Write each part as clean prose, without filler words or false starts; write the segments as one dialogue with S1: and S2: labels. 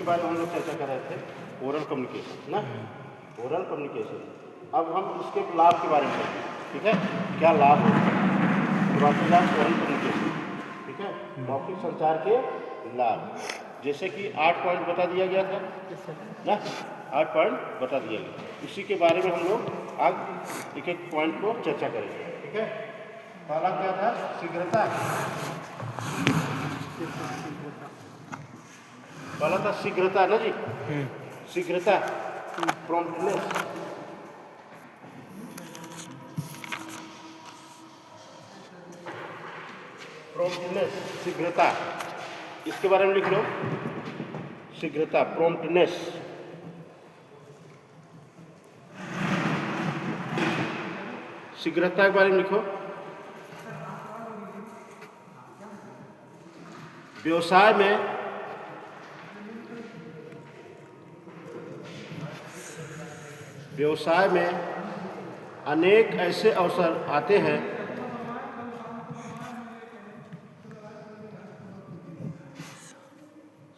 S1: बारे में हम लोग चर्चा कर रहे थे, ओरल कम्युनिकेशन ना, ओरल कम्युनिकेशन। अब हम इसके लाभ के बारे में चर्चा, ठीक है, क्या लाभ है ओरल कम्युनिकेशन, ठीक है, मौखिक संचार के लाभ। जैसे कि 8 पॉइंट बता दिया गया था ना, 8 पॉइंट बता दिया गया, इसी के बारे में हम लोग आज एक एक पॉइंट को चर्चा करेंगे, ठीक है। पहला क्या था, शीघ्रता। पहला था शीघ्रता ना जी, शीघ्रता, प्रॉम्प्टनेस। प्रॉम्प्टनेस, शीघ्रता, इसके बारे में लिख लो, शीघ्रता, प्रॉम्प्टनेस। शीघ्रता के बारे में लिखो। व्यवसाय में अनेक ऐसे अवसर आते हैं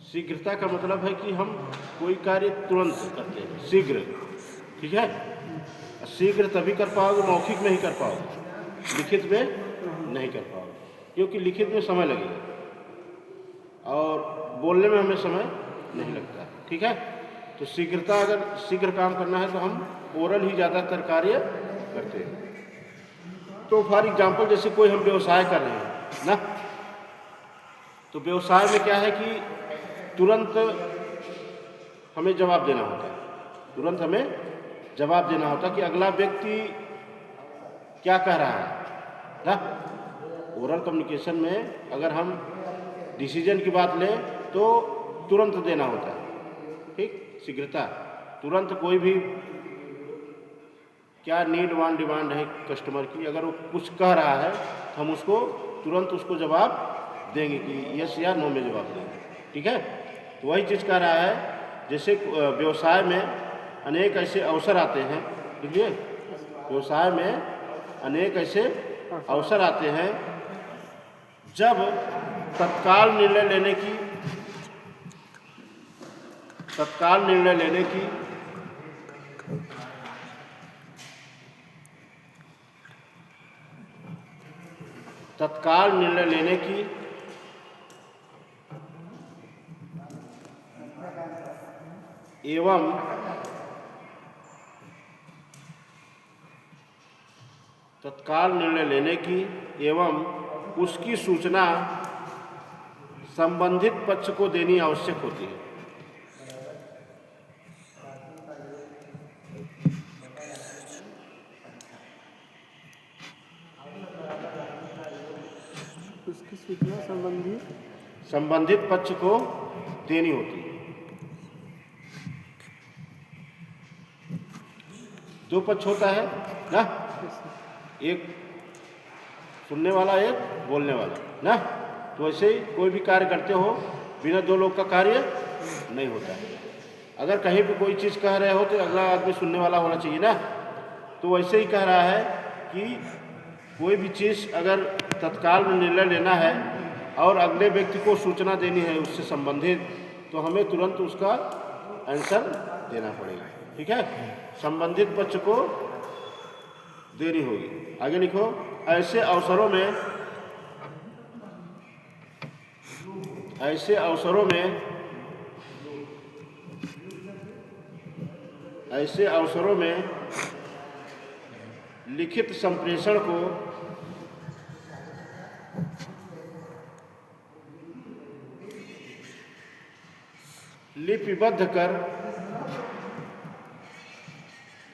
S1: शीघ्रता का मतलब है कि हम कोई कार्य तुरंत करते हैं, शीघ्र, ठीक है। शीघ्र तभी कर पाओगे, मौखिक में ही कर पाओगे, लिखित में नहीं कर पाओगे, क्योंकि लिखित में समय लगेगा और बोलने में हमें समय नहीं लगता, ठीक है। तो शीघ्रता, अगर शीघ्र काम करना है तो हम ओरल ही ज़्यादातर कार्य करते हैं। तो फॉर एग्जाम्पल, जैसे कोई हम व्यवसाय कर रहे हैं ना, तो व्यवसाय में क्या है कि तुरंत हमें जवाब देना होता है, तुरंत हमें जवाब देना होता है कि अगला व्यक्ति क्या कह रहा है ना। ओरल कम्युनिकेशन में अगर हम डिसीजन की बात लें तो तुरंत देना होता है, ठीक। शीघ्रता, तुरंत कोई भी क्या नीड वान डिमांड है कस्टमर की, अगर वो कुछ कह रहा है तो हम उसको तुरंत उसको जवाब देंगे कि यस या नो में जवाब देंगे, ठीक है। तो वही चीज़ कह रहा है, जैसे व्यवसाय में अनेक ऐसे अवसर आते हैं, देखिए, व्यवसाय में अनेक ऐसे अवसर आते हैं जब तत्काल निर्णय लेने की तत्काल निर्णय लेने की एवं तत्काल निर्णय लेने की एवं उसकी सूचना संबंधित पक्ष को देनी आवश्यक होती है।
S2: उसकी सूचना
S1: संबंधित पक्ष को देनी होती है। दो पक्ष होता है ना, एक सुनने वाला, एक बोलने वाला ना। तो वैसे ही कोई भी कार्य करते हो, बिना दो लोग का कार्य नहीं होता है। अगर कहीं भी कोई चीज़ कह रहे हो तो अगला आदमी सुनने वाला होना चाहिए ना। तो वैसे ही कह रहा है कि कोई भी चीज़ अगर तत्काल में निर्णय लेना है और अगले व्यक्ति को सूचना देनी है उससे संबंधित, तो हमें तुरंत उसका आंसर देना पड़ेगा, ठीक है। संबंधित पक्ष को देनी होगी। आगे लिखो, ऐसे अवसरों में लिखित संप्रेषण को लिपिबद्ध कर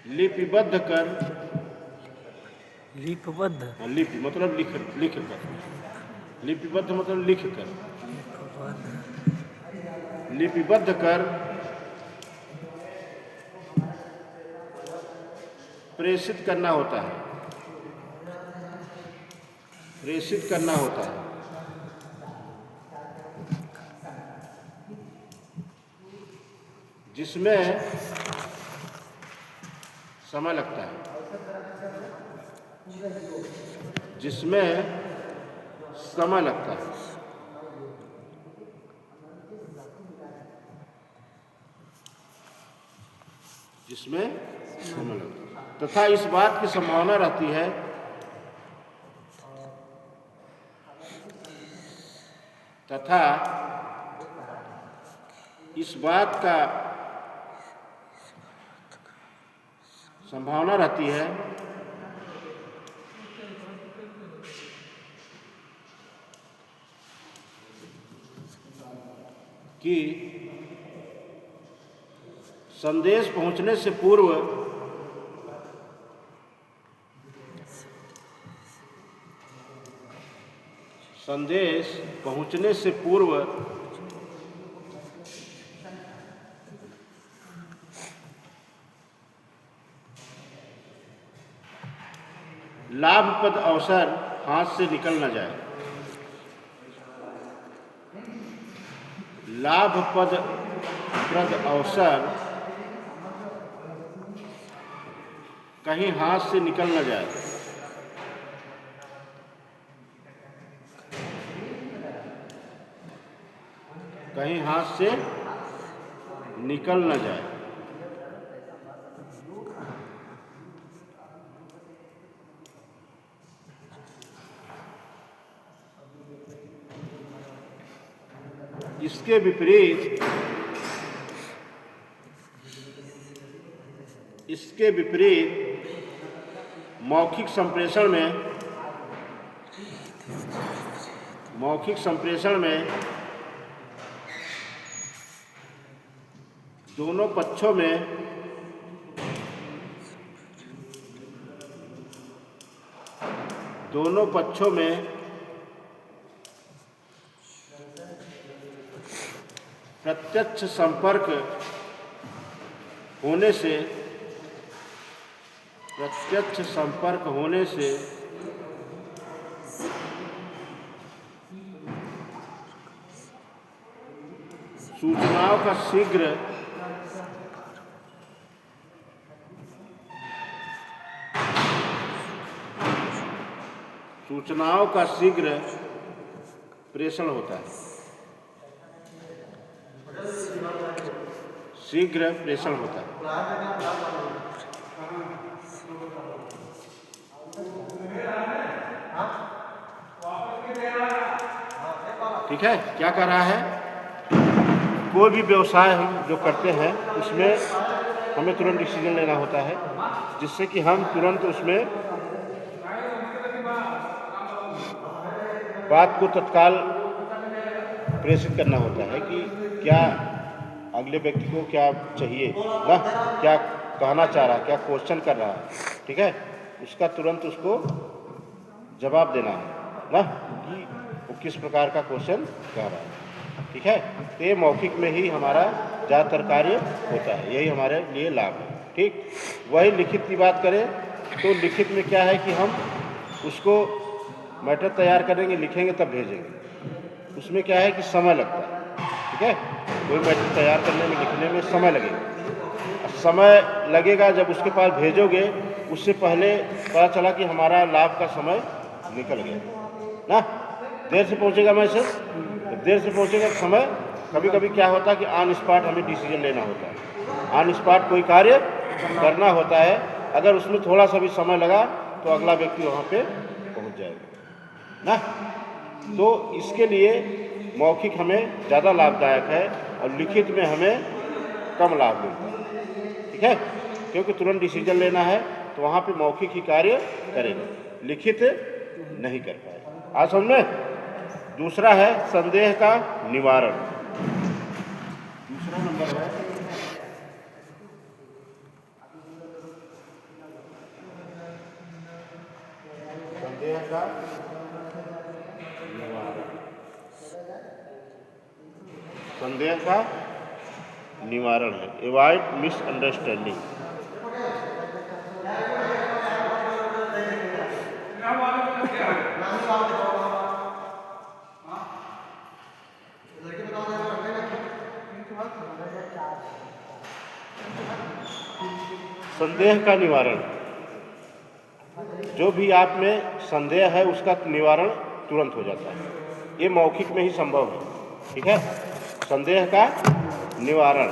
S1: लिपि मतलब लिख कर, लिपिबद्ध मतलब लिख कर, लिपिबद्ध कर प्रेषित करना होता है, जिसमें समय लगता है, जिसमें समय लगता है, तथा इस बात की संभावना रहती है तथा इस बात का संभावना रहती है कि संदेश पहुंचने से पूर्व लाभप्रद अवसर हाथ से निकल न जाए। लाभप्रद अवसर कहीं हाथ से निकल न जाए। कहीं हाथ से निकल न जाए। इसके विपरीत मौखिक संप्रेषण में दोनों पक्षों में प्रत्यक्ष संपर्क होने से सूचनाओं का शीघ्र प्रेषण होता है। ठीक है, क्या कर रहा है? कोई भी व्यवसाय हम जो करते हैं उसमें हमें तुरंत डिसीजन लेना होता है, जिससे कि हम तुरंत उसमें बात को तत्काल प्रेषित करना होता है कि क्या अगले व्यक्ति को क्या चाहिए ना, क्या कहना चाह रहा है, क्या क्वेश्चन कर रहा है। ठीक है, उसका तुरंत उसको जवाब देना है ना कि वो किस प्रकार का क्वेश्चन कर रहा है। ठीक है, तो ये मौखिक में ही हमारा ज़्यादातर कार्य होता है, यही हमारे लिए लाभ है। ठीक, वही लिखित की बात करें तो लिखित में क्या है कि हम उसको मैटर तैयार करेंगे, लिखेंगे, तब भेजेंगे। उसमें क्या है कि समय लगता है। ठीक है, कोई मैटर तैयार करने में, लिखने में समय लगेगा। समय लगेगा जब उसके पास भेजोगे, उससे पहले पता चला कि हमारा लाभ का समय निकल गया ना, देर से पहुंचेगा मैसेज, देर से पहुंचेगा समय। कभी कभी क्या होता है कि ऑन स्पॉट हमें डिसीजन लेना होता है, ऑन स्पॉट कोई कार्य करना होता है। अगर उसमें थोड़ा सा भी समय लगा तो अगला व्यक्ति वहाँ पे पहुँच जाएगा ना। तो इसके लिए मौखिक हमें ज़्यादा लाभदायक है और लिखित में हमें कम लाभ मिलता है। ठीक है, क्योंकि तुरंत डिसीजन लेना है तो वहाँ पे मौखिक ही कार्य करेगा, लिखित नहीं कर पाएगा। आज समझ में। दूसरा है संदेह का निवारण। दूसरा नंबर है संदेह का निवारण। संदेह का निवारण है अवॉइड मिसअंडरस्टैंडिंग। संदेह का निवारण, जो भी आप में संदेह है उसका निवारण तुरंत हो जाता है। ये मौखिक में ही संभव है। ठीक है, संदेह का निवारण